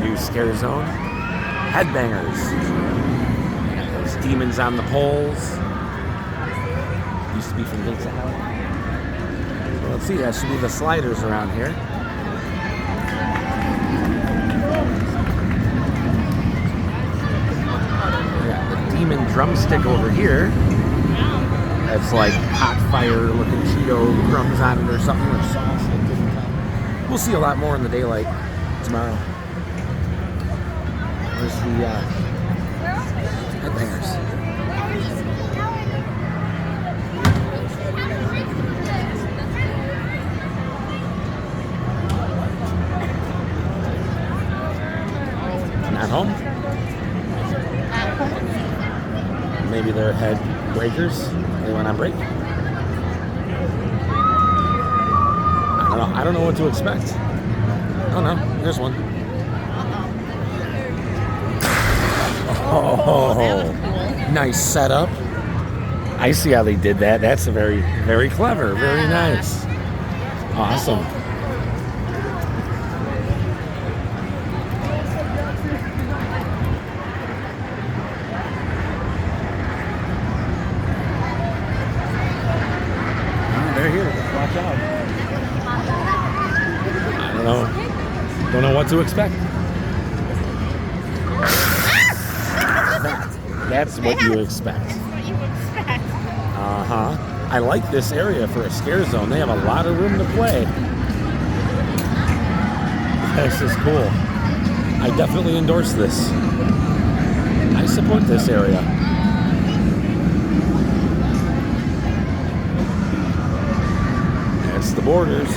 new scare zone, Head Bangerz. Those demons on the poles. Used to be from Gates of Hell. So let's see, that should be the sliders around here. We got the demon drumstick over here. That's like hot fire looking Cheeto crumbs on it or something, or sauce. We'll see a lot more in the daylight tomorrow. There's the Head Bangerz. Not home? Maybe they're Head Breakers. They went on break. I don't know what to expect. Oh no, there's one. Oh, that was cool. Nice setup. I see how they did that. That's very, very clever. Very nice. Awesome. They're here. Watch out. I don't know what to expect. That's what you expect. That's what you expect. Uh-huh. I like this area for a scare zone. They have a lot of room to play. This is cool. I definitely endorse this. I support this area. That's the Borders.